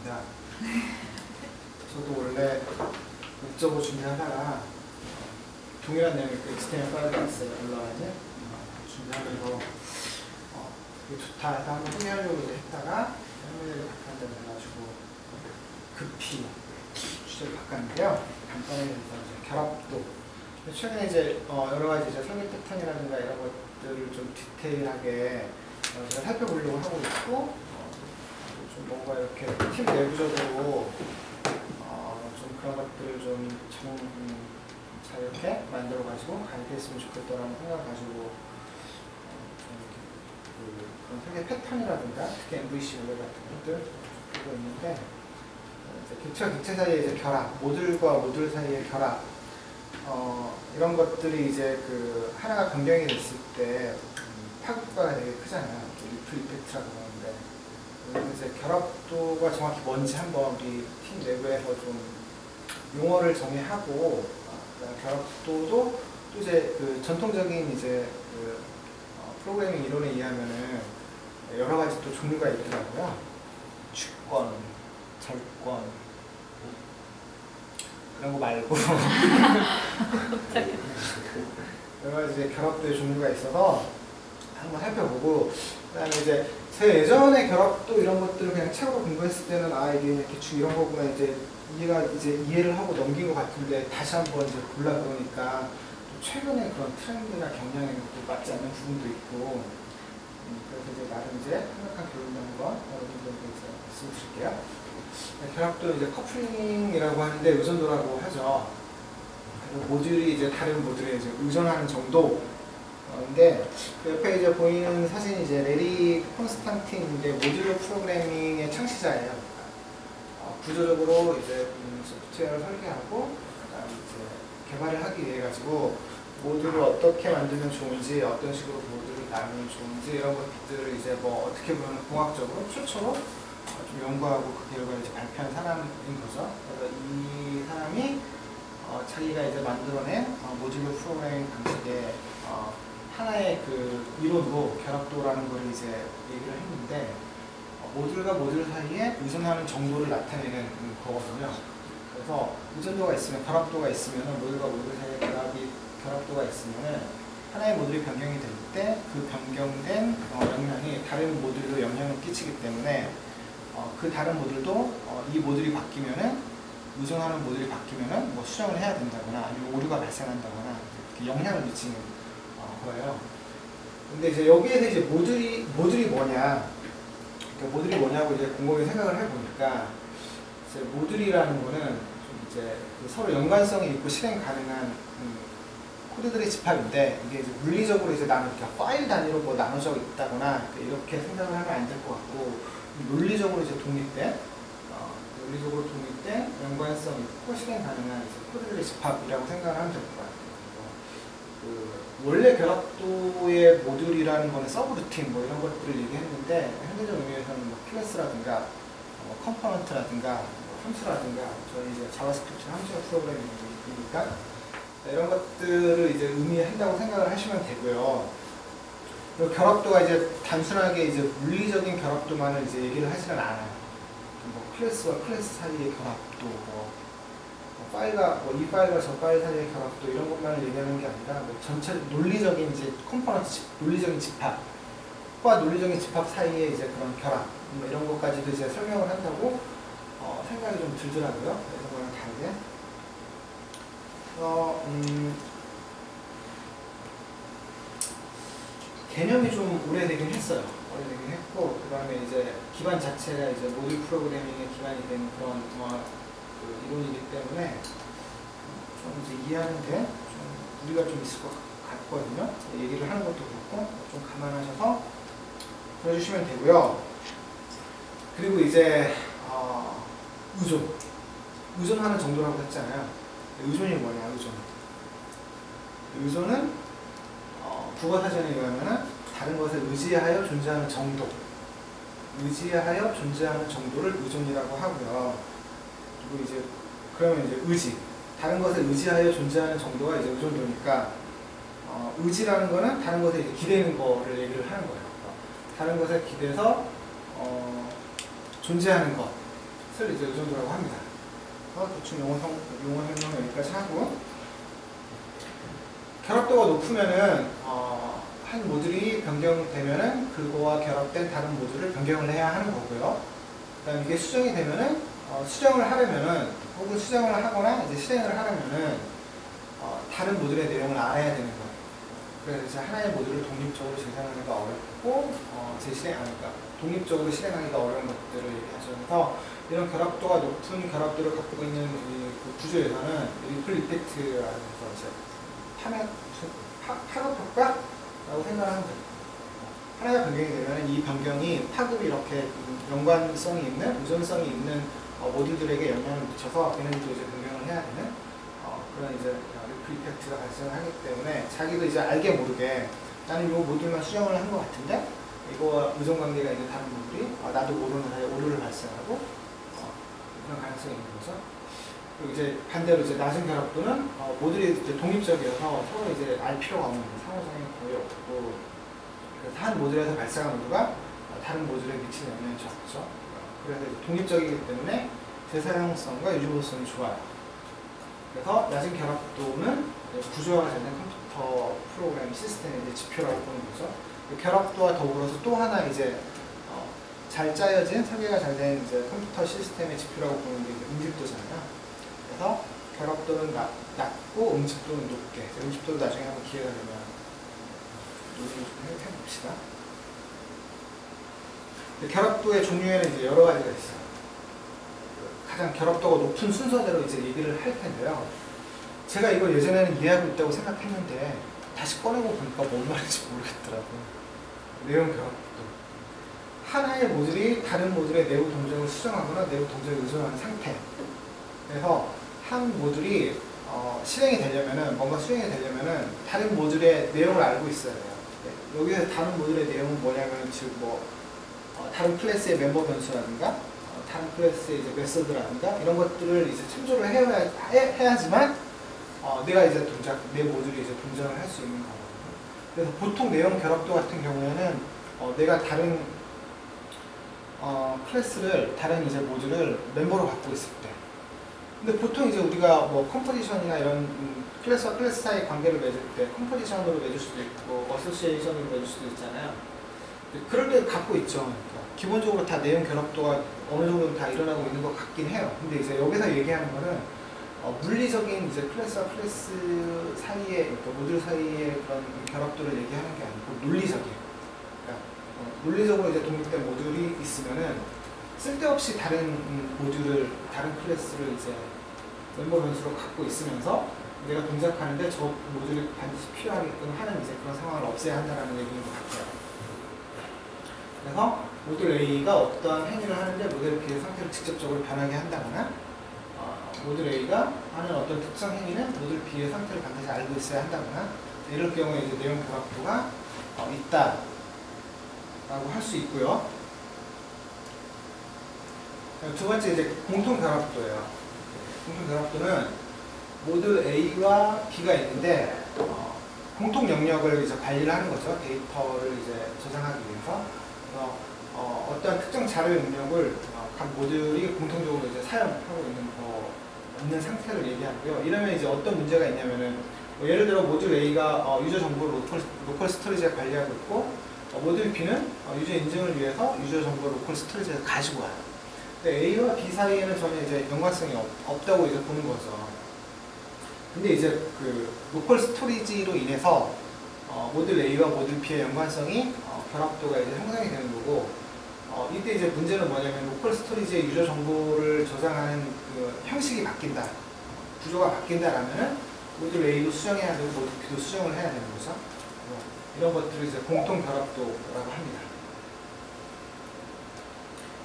반갑습니다. 저도 원래 목적으로 준비하다가 동일한 내용의 그 HTML 파일이 있어요. 올라와있는 준비하면서 이게 좋다 해서 한번 소개하려고 했다가 설명을 바꾼다고 해가지고 급히 주제를 바꿨는데요. 간단하게 이제 결합도 최근에 이제 여러 가지 이제 설계 패턴이라든가 이런 것들을 좀 디테일하게 제가 살펴보려고 하고 있고 좀 뭔가 이렇게 팀 내부적으로 좀 그런 것들을 좀 잘 이렇게 만들어가지고 가이드했으면 좋겠다라는 생각을 가지고 그런 설계 패턴이라든가 특히 MVC 모델 같은 것들 보고 있는데 객체와 객체 사이의 이제 결합, 모듈과 모듈 사이의 결합 이런 것들이 이제 그 하나가 변경이 됐을 때 파급과가 되게 크잖아요. 리플 이펙트라고 하는데 이제 결합도가 정확히 뭔지 한번 우리 팀 내부에서 좀 용어를 정의하고 결합도도 또 이제 그 전통적인 이제 그 프로그래밍 이론에 의하면은 여러 가지 또 종류가 있더라고요. 주권, 절권 그런 거 말고 여러 가지 이제 결합도의 종류가 있어서 한번 살펴보고 그다음에 이제 제 예전에 결합도 이런 것들을 그냥 책으로 공부했을 때는 이게 이렇게 이런 거구나 이제 이해를 하고 넘긴 것 같은데 다시 한번 이제 보려 그러니까 또 최근에 그런 트렌드나 경향에 또 맞지 않는 부분도 있고 그래서 이제 나름 이제 생각한 결론을 한번 여러분들께 이제 말씀드릴게요. 결합도 이제 커플링이라고 하는데 의존도라고 하죠. 그리고 모듈이 이제 다른 모듈에 이제 의존하는 정도. 근데 그 옆에 이제 보이는 사진이 이제 레리 콘스탄틴인데 모듈러 프로그래밍의 창시자예요. 구조적으로 이제 소프트웨어를 설계하고 그다음에 이제 개발을 하기 위해 가지고 모듈을 어떻게 만들면 좋은지, 어떤 식으로 모듈을 나누면 좋은지 이런 것들을 이제 뭐 어떻게 보면 공학적으로 최초로 좀 연구하고 그 결과 이제 발표한 사람인 거죠. 그래서 이 사람이 자기가 이제 만들어낸 모듈러 프로그래밍 방식의 하나의 그 이론으로 결합도라는 걸 이제 얘기를 했는데 모듈과 모듈 사이에 의존하는 정도를 나타내는 거거든요. 그래서 의존도가 있으면 결합도가 있으면 모듈과 모듈 사이에 결합도가 있으면 하나의 모듈이 변경이 될 때 그 변경된 영향이 다른 모듈에도 영향을 끼치기 때문에 그 다른 모듈도 이 모듈이 바뀌면은 의존하는 모듈이 바뀌면은 뭐 수정을 해야 된다거나 아니면 오류가 발생한다거나 이렇게 영향을 미치는 거예요. 근데 이제 여기에서 이제 모듈이 뭐냐? 그러니까 모듈이 뭐냐고 이제 곰곰이 생각을 해보니까 이제 모듈이라는 거는 좀 이제 서로 연관성이 있고 실행 가능한 코드들의 집합인데 이게 이제 물리적으로 이제 이렇게 파일 단위로 뭐 나눠져 있다거나 이렇게 생각을 하면 안 될 것 같고 논리적으로 이제 독립된 연관성 있고 실행 가능한 이제 코드들의 집합이라고 생각을 하면 될 것 같아요. 원래 결합도의 모듈이라는 거는 서브루틴 뭐 이런 것들을 얘기했는데 현대적 의미에서는 뭐 클래스라든가 컴포넌트라든가 함수라든가 저희 이제 자바스크립트 함수형 프로그래밍이니까 이런 것들을 이제 의미한다고 생각을 하시면 되고요. 그리고 결합도가 이제 단순하게 이제 물리적인 결합도만을 이제 얘기를 하지는 않아요. 뭐 클래스와 클래스 사이의 결합도 이 파일과 저 파일 사이의 결합도 이런 것만을 얘기하는 게 아니라 뭐 전체 논리적인 이제 컴포넌트 논리적인 집합과 논리적인 집합 사이의 이제 그런 결합 뭐 이런 것까지도 이제 설명을 한다고 생각이 좀 들더라고요. 이런 거랑 다르게. 개념이 좀 오래되긴 했어요. 오래되긴 했고 그 다음에 이제 기반 자체가 이제 모듈 프로그래밍의 기반이 된 그런 이론이기 때문에 좀 이제 이해하는데 좀 무리가 좀 있을 것 같거든요. 얘기를 하는 것도 그렇고 좀 감안하셔서 들어주시면 되고요. 그리고 이제 의존하는 정도라고 했잖아요. 의존이 뭐냐? 의존은 국어사전에 의하면 다른 것에 의지하여 존재하는 정도, 의지하여 존재하는 정도를 의존이라고 하고요. 그리고 이제 그러면 이제 의지, 다른 것에 의지하여 존재하는 정도가 이제 의존도니까 의지라는 거는 다른 것에 이제 기대는 거를 얘기를 하는 거예요. 다른 것에 기대서 존재하는 것, 이제 이 정도라고 합니다. 대충 용어 설명 여기까지 하고, 결합도가 높으면은 한 모듈이 변경되면은 그거와 결합된 다른 모듈을 변경을 해야 하는 거고요. 그다음 이게 수정이 되면은 수정을 하려면은 혹은 수정을 하거나 이제 실행을 하려면은 다른 모듈의 내용을 알아야 되는 거예요. 그래서 이제 하나의 모듈을 독립적으로 재생하기가 어렵고 그러니까 독립적으로 실행하기가 어려운 것들을 얘기하죠. 그래서 이런 결합도가 높은 결합도를 갖고 있는 그 구조에서는 리플 이펙트라는 거 이제 파급 효과라고 생각하면 돼요. 하나가 변경이 되면 이 변경이 파급이 이렇게 연관성이 있는, 의존성이 있는 모듈들에게 영향을 미쳐서 얘네들도 이제 변경을 해야 되는 그런 이제 리플 이펙트가 발생하기 때문에 자기도 이제 알게 모르게 나는 이 모듈만 수정을 한 것 같은데 이거와 의존관계가 있는 다른 모듈이 나도 모르는 사이에 오류를 발생하고 그런 가능성이 있는 거죠. 그리고 이제 반대로 이제 낮은 결합도는 모듈이 이제 독립적이어서 서로 이제 알 필요가 없는 상호작용이 거의 없고, 그래서 한 모듈에서 발생한 오류가 다른 모듈에 미치는 영향이 적죠. 그래서 이제 독립적이기 때문에 재사용성과 유지보수성이 좋아요. 그래서 낮은 결합도는 구조화가 되는 컴퓨터 프로그램 시스템의 이제 지표라고 보는 거죠. 결합도와 더불어서 또 하나 이제 잘 짜여진 설계가 잘 된 이제 컴퓨터 시스템의 지표라고 보는 게 이제 응집도잖아요. 그래서 결합도는 낮고 응집도는 높게. 응집도도 나중에 한번 기회가 되면 논의를 좀 해봅시다. 결합도의 종류에는 이제 여러 가지가 있어요. 가장 결합도가 높은 순서대로 이제 얘기를 할 텐데요. 제가 이걸 예전에는 이해하고 있다고 생각했는데 다시 꺼내고 보니까 뭔 말인지 모르겠더라고요. 내용 결합도. 하나의 모듈이 다른 모듈의 내부 동작을 수정하거나 내부 동작을 의존하는 상태. 그래서 한 모듈이 실행이 되려면은, 뭔가 수행이 되려면은 다른 모듈의 내용을 알고 있어야 돼요. 여기서 다른 모듈의 내용은 뭐냐면, 즉 다른 클래스의 멤버 변수라든가 다른 클래스의 이제 메소드라든가 이런 것들을 이제 참조를 해야지만 내가 이제 내 모듈이 이제 동작을 할 수 있는 거거든요. 그래서 보통 내용 결합도 같은 경우에는 내가 다른 클래스를, 다른 이제 모듈을 멤버로 갖고 있을 때, 근데 보통 이제 우리가 뭐 컴포지션이나 이런 클래스와 클래스 사이 관계를 맺을 때 컴포지션으로 맺을 수도 있고 어소시에이션으로 맺을 수도 있잖아요. 그럴 때 갖고 있죠. 그러니까 기본적으로 다 내용 결합도가 어느 정도 다 일어나고 있는 것 같긴 해요. 근데 이제 여기서 얘기하는 거는 물리적인 이제 클래스와 클래스 사이에, 그러니까 모듈 사이의 그런 결합도를 얘기하는 게 아니고 논리적이에요. 그러니까 논리적으로 이제 독립된 모듈이 있으면은 쓸데없이 다른 모듈을, 다른 클래스를 이제 멤버 변수로 갖고 있으면서 내가 동작하는데 저 모듈이 반드시 필요하게끔 하는 이제 그런 상황을 없애야 한다는 얘기인 것 같아요. 그래서 모듈 A가 어떠한 행위를 하는데 모듈 B의 상태를 직접적으로 변하게 한다거나 모듈 A가 하는 어떤 특정 행위는 모듈 B의 상태를 반드시 알고 있어야 한다거나 이럴 경우에 이제 내용 결합도가 있다라고 할 수 있고요. 두 번째 이제 공통 결합도예요. 공통 결합도는 모듈 A와 B가 있는데 공통 영역을 이제 관리를 하는 거죠. 데이터를 이제 저장하기 위해서. 어떤 특정 자료 영역을 각 모듈이 공통적으로 이제 사용하고 있는 상태를 얘기하고요. 이러면 이제 어떤 문제가 있냐면은 예를 들어 모듈 A가 유저 정보를 로컬 스토리지에 관리하고 있고 모듈 B는 유저 인증을 위해서 유저 정보를 로컬 스토리지에 가지고 와요. 근데 A와 B 사이에는 전혀 이제 연관성이 없다고 이제 보는 거죠. 근데 이제 그 로컬 스토리지로 인해서 모듈 A와 모듈 B의 연관성이 결합도가 이제 형성이 되는 거고, 이때 이제 문제는 뭐냐면 로컬 스토리지의 유저 정보를 저장하는 그 형식이 바뀐다, 구조가 바뀐다라면은 모듈 A도 수정해야 되고 모듈 B도 수정을 해야 되는 거죠. 이런 것들을 이제 공통 결합도라고 합니다.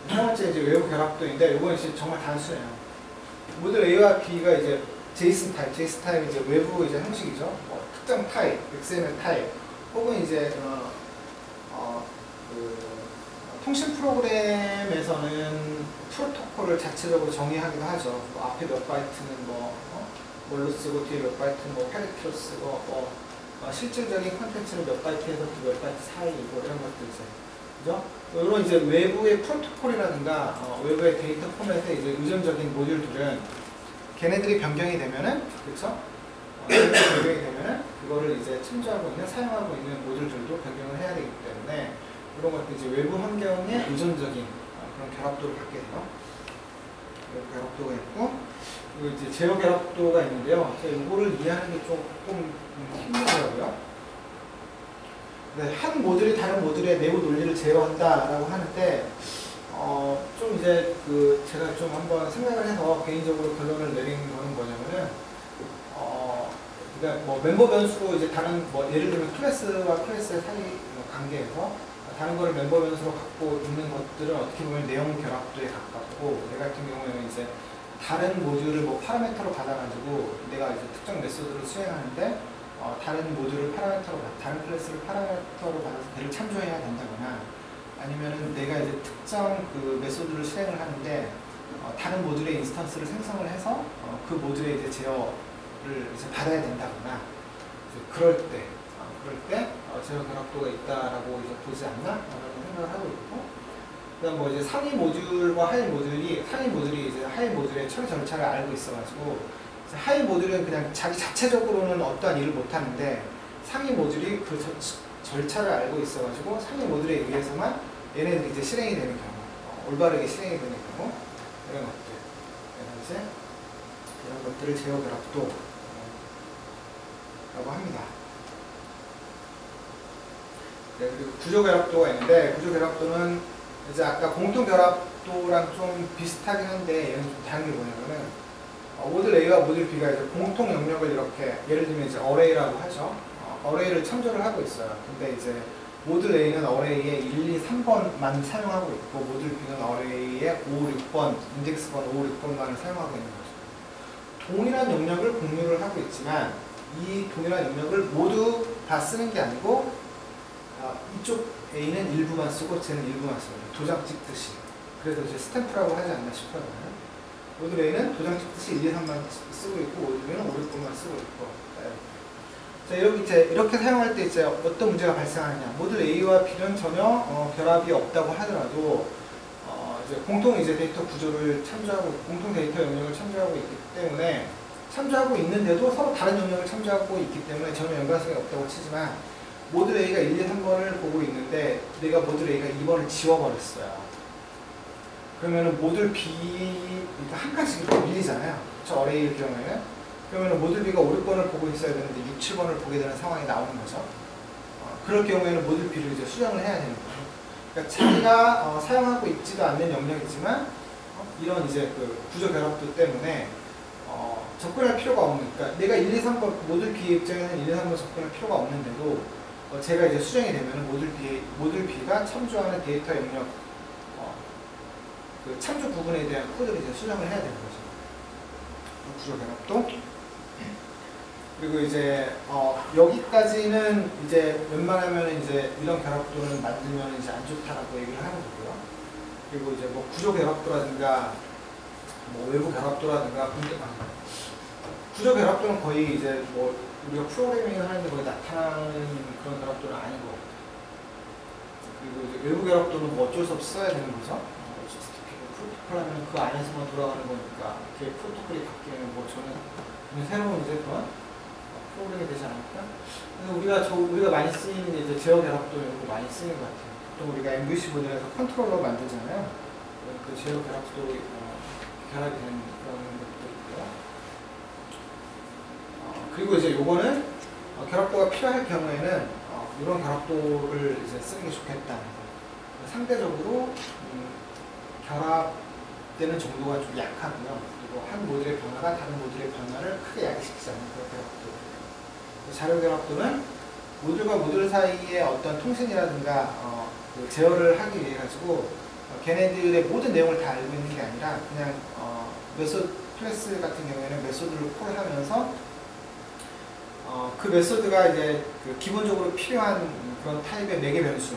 세 번째 이제 외부 결합도인데 이건 이제 정말 단순해요. 모듈 A와 B가 이제 JSON 타입이 이제 외부 이제 형식이죠. 특정 타입, XML 타입, 혹은 이제 통신 프로그램에서는 프로토콜을 자체적으로 정의하기도 하죠. 앞에 몇 바이트는 뭘로 쓰고 뒤에 몇 바이트는 캐릭터로 쓰고 실질적인 컨텐츠는 몇 바이트에서 몇 바이트 사이이고 이런 것들 이제 그죠? 이런 이제 외부의 프로토콜이라든가 외부의 데이터 포맷의 이제 의존적인 모듈들은 걔네들이 변경이 되면은, 그쵸? 변경이 되면은 그거를 이제 참조하고 있는, 사용하고 있는 모듈들도 변경을 해야 되기 때문에 이런 것도 이제 외부 환경에 의존적인 그런 결합도를 갖게 돼요. 외부 결합도가 있고, 그리고 이제 제어 결합도가 있는데요. 제가 이거를 이해하는 게 조금 힘들더라고요. 한 모듈이 다른 모듈의 내부 논리를 제어한다라고 하는데, 좀 이제 제가 좀 한번 생각을 해서 개인적으로 결론을 내린 거는 뭐냐면은, 그러니까 뭐 멤버 변수로 이제 다른 예를 들면 클래스와 클래스의 사이 관계에서 다른 거를 멤버 변수로 갖고 있는 것들은 어떻게 보면 내용 결합도에 가깝고, 내 같은 경우에는 이제 다른 모듈을 파라미터로 받아가지고 내가 이제 특정 메소드를 수행하는데 다른 모듈을 다른 클래스를 파라미터로 받아서 걔를 참조해야 된다거나, 아니면은 내가 이제 특정 메소드를 실행을 하는데 다른 모듈의 인스턴스를 생성을 해서 그 모듈의 이제 제어를 이제 받아야 된다거나, 이제 그럴 때 제어 결합도가 있다라고 이제 보지 않나? 라는 생각을 하고 있고, 그다음 이제 상위 모듈과 하위 모듈이 이제 하위 모듈의 처리 절차를 알고 있어가지고, 하위 모듈은 그냥 자기 자체적으로는 어떠한 일을 못하는데 상위 모듈이 그 절차를 알고 있어가지고 상위 모듈에 의해서만 얘네들이 이제 실행이 되는 경우, 올바르게 실행이 되는 경우, 이런 것들, 이제 이런 것들을 제어 결합도라고 합니다. 네, 그리고 구조 결합도가 있는데, 구조 결합도는 이제 아까 공통 결합도랑 좀 비슷하긴 한데 얘는 좀 다른 게 뭐냐면은, 모듈 A와 모듈 B가 이제 공통 영역을 이렇게, 예를 들면 이제 어레이라고 하죠. 어레이를 참조를 하고 있어요. 근데 이제 모듈 A는 어레이의 1, 2, 3번만 사용하고 있고, 모듈 B는 어레이의 5, 6번, 인덱스번 5, 6번만을 사용하고 있는 거죠. 동일한 영역을 공유를 하고 있지만 이 동일한 영역을 모두 다 쓰는 게 아니고, 이쪽 A는 일부만 쓰고 쟤는 일부만 써요. 도장 찍듯이. 그래서 이제 스탬프라고 하지 않나 싶어요. 모듈 A는 도장 찍듯이 1, 2, 3만 쓰고 있고, 모듈 B는 5, 6번만 쓰고 있고. 네. 자, 이렇게 사용할 때 이제 어떤 문제가 발생하느냐. 모듈 A와 B는 전혀 결합이 없다고 하더라도 이제 공통 데이터 구조를 참조하고, 공통 데이터 영역을 참조하고 있기 때문에, 참조하고 있는데도 서로 다른 영역을 참조하고 있기 때문에 전혀 연관성이 없다고 치지만, 모듈 A가 1, 2, 3번을 보고 있는데 내가 모듈 A가 2번을 지워버렸어요. 그러면은 모듈 B, 한 칸씩 이렇게 밀리잖아요. 저 어레이일 경우에는. 그러면은 모듈 B가 5, 6번을 보고 있어야 되는데 6, 7번을 보게 되는 상황이 나오는 거죠. 그럴 경우에는 모듈 B를 이제 수정을 해야 되는 거예요. 그러니까 자기가 사용하고 있지도 않는 영역이지만 이런 이제 구조 결합도 때문에 접근할 필요가 없는, 그러니까 내가 1, 2, 3번, 모듈 B의 입장에서는 1, 2, 3번 접근할 필요가 없는데도 제가 이제 수정이 되면은 모듈 B가 참조하는 데이터 영역, 참조 부분에 대한 코드를 이제 수정을 해야 되는 거죠. 구조 결합도. 그리고 이제 여기까지는 이제 웬만하면 이제 이런 결합도는 만들면 이제 안 좋다라고 얘기를 하는 거고요. 그리고 이제 구조 결합도라든가 외부 결합도라든가, 구조 결합도는 거의 이제 우리가 프로그래밍을 하는데 거의 나타나는 그런 결합도는 아니고, 그리고 이제 외부 결합도는 어쩔 수 없이 써야 되는 거죠. 프로토콜 하면 그 안에서만 돌아가는 거니까, 이렇게 프로토콜이 바뀌면 저는 새로운 이제 그런 프로그램이 되지 않을까? 그래서 우리가 많이 쓰이는 이제 제어 결합도 이런 거 많이 쓰는 것 같아요. 보통 우리가 MVC 모델에서 컨트롤러 만들잖아요. 그 제어 결합도 결합이 되는 그런 것도 있고요. 그리고 이제 요거는 결합도가 필요할 경우에는 이런 결합도를 이제 쓰는 게 좋겠다. 상대적으로 결합되는 정도가 좀 약하고요. 그리고 한 모듈의 변화가 다른 모듈의 변화를 크게 야기시키지 않는 그런 결합도. 자료 결합도는 모듈과 모듈 사이의 어떤 통신이라든가 제어를 하기 위해 가지고 걔네들의 모든 내용을 다 알고 있는 게 아니라 그냥 메소드 클래스 같은 경우에는 메소드를 콜하면서 그 메소드가 이제 기본적으로 필요한 그런 타입의 매개 변수.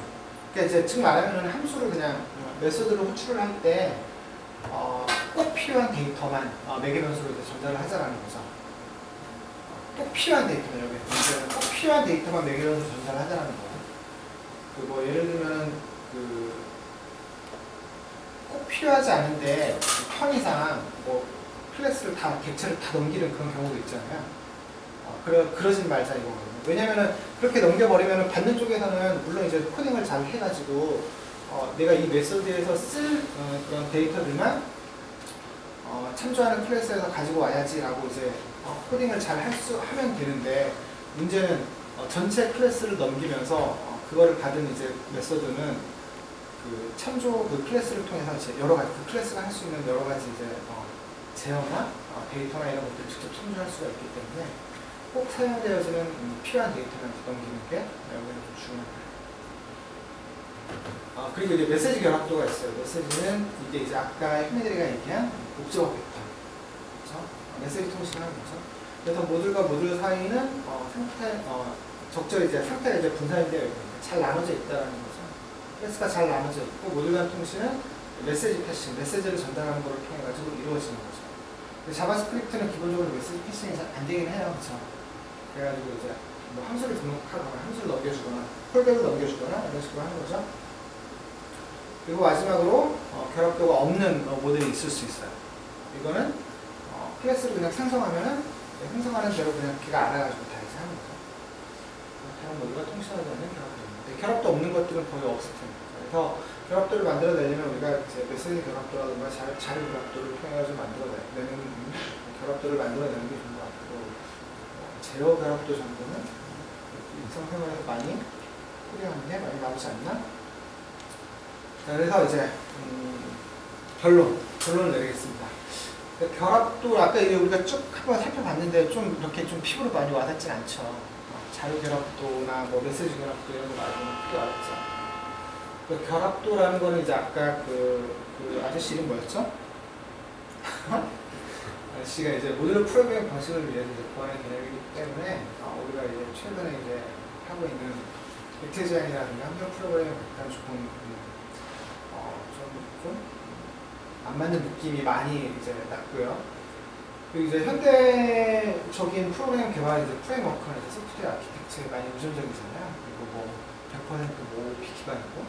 그러니까 이제 즉 말하면 함수를 그냥 메소드를 호출을 할 때 꼭 필요한 데이터만 매개 변수로 이제 전달을 하자라는 거죠. 꼭 필요한 데이터만, 여기 꼭 필요한 데이터만 매개 변수로 전달을 하자라는 거예요. 예를 들면 꼭 필요하지 않은데 편의상 뭐 클래스를 다 객체를 다 넘기는 그런 경우도 있잖아요. 그러진 말자 이거거든요. 왜냐면은 그렇게 넘겨버리면은 받는 쪽에서는 물론 이제 코딩을 잘 해가지고 내가 이 메소드에서 쓸 그런 데이터들만 참조하는 클래스에서 가지고 와야지라고 이제 코딩을 잘 하면 되는데 문제는 전체 클래스를 넘기면서 그거를 받은 이제 메소드는 그 참조 그 클래스를 통해서 이제 여러 가지 그 클래스가 할 수 있는 여러 가지 이제 제어나 데이터나 이런 것들을 직접 참조할 수가 있기 때문에 꼭 사용되어지는 필요한 데이터만 넘기는 게 여기는 좀 중요합니다. 그리고 이제 메시지 결합도가 있어요. 메시지는 이게 이제 아까 현미들이가 얘기한 옵저버 벡터, 그렇죠? 메시지 통신하는 거죠. 그래서 모듈과 모듈 사이는 적절히 이제 상태가 이제 분산이 되어 있고 잘 나눠져 있다는 거죠. 클래스가 잘 나눠져 있고 모듈 간 통신은 메시지 패싱, 메시지를 전달하는 것을 통해 가지고 이루어지는 거죠. 근데 자바스크립트는 기본적으로 메시지 패싱이 잘 안 되긴 해요, 그렇죠? 그래가지고 이제 뭐 함수를 등록하거나 함수를 넘겨주거나 콜백을 넘겨주거나 이런 식으로 하는 거죠. 그리고 마지막으로 결합도가 없는 모델이 있을 수 있어요. 이거는 클래스를 그냥 생성하면은 생성하는 대로 그냥 걔가 알아가지고 다 이제 하는 거죠. 다른 모델과 통신하지 않는 결합도입니다. 결합도 없는 것들은 거의 없을 텐데. 그래서 결합도를 만들어내려면 우리가 이제 메시지 결합도라든가 자료 결합도를 통해서 만들어내는 결합도를 만들어내는 게 좋은 것 같고 제어 결합도 정도는 일상생활에서 많이 코딩하는 게 많이 나오지 않나? 자, 그래서 이제 결론을 내리겠습니다. 결합도 아까 우리가 쭉 한번 살펴봤는데 좀 이렇게 좀 피부로 많이 와닿진 않죠. 자료 결합도나 뭐 메시지 결합도 이런 거 말고는 크게 와닿지 않죠. 그 결합도라는 거는 이제 아까 그 아저씨 이름 뭐였죠? 아저씨가 이제 모듈 프로그래밍 방식을 위해서 이제 구하는 개념이기 때문에 우리가 이제 최근에 이제 하고 있는 벡터제한이라든가 함정 프로그래밍 약간 좀 안 맞는 느낌이 많이 이제 났고요. 그리고 이제 현대적인 프로그래밍 개발 이제 프레임워크는 이제 소프트웨어 아키텍처에 많이 의존적이잖아요. 그리고 뭐 100% OOP 기반이고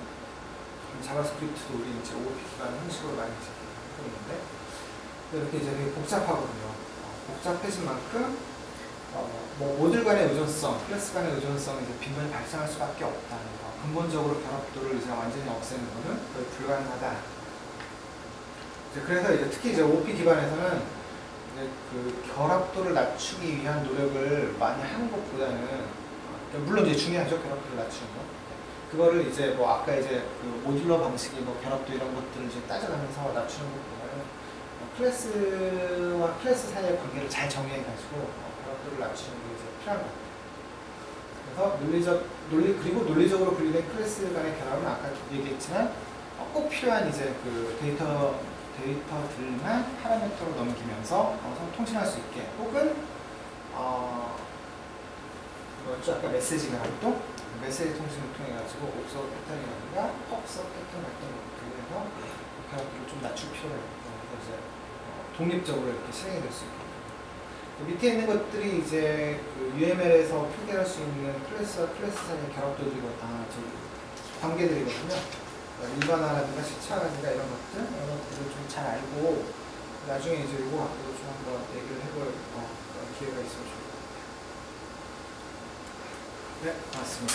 자바스크립트도 우리 이제 OOP 기반 형식으로 많이 이제 하고 있는데 이렇게 이제 되게 복잡하거든요. 복잡해진 만큼 뭐 모듈 간의 의존성, 클래스 간의 의존성이 이제 빈번히 발생할 수밖에 없다는 거. 근본적으로 결합도를 이제 완전히 없애는 거는 거의 불가능하다. 그래서 이제 특히 이제 OP 기반에서는 이제 그 결합도를 낮추기 위한 노력을 많이 하는 것보다는 물론 이제 중요하죠, 결합도를 낮추는 거. 그거를 이제 뭐 아까 이제 그 모듈러 방식이 뭐 결합도 이런 것들을 이제 따져가면서 낮추는 것보다는 클래스와 클래스 사이의 관계를 잘 정의해가지고 결합도를 낮추는 게 이제 필요한 것 같아요. 그래서 그리고 논리적으로 분리된 클래스 간의 결합은 아까 얘기했지만 꼭 필요한 이제 그 데이터들만 파라미터로 넘기면서 통신할 수 있게 혹은 뭐였죠? 아까 메시지 결합도 메시지 통신을 통해 가지고 옵서 패턴이라든가 pop서 패턴 같은 것들을 해서 결합도를 좀 낮출 필요가 있고 이제 독립적으로 이렇게 실행이 될 수 있게. 밑에 있는 것들이 이제 그 UML에서 표기할 수 있는 클래스와 클래스 사이의 결합도들이고 관계들이거든요. 일반화라든가 시차라든가 이런 것들을 좀 잘 알고 나중에 이제 이거 갖고도 좀 한번 얘기를 해볼 기회가 있으면 좋을 것 같아요. 네, 고맙습니다.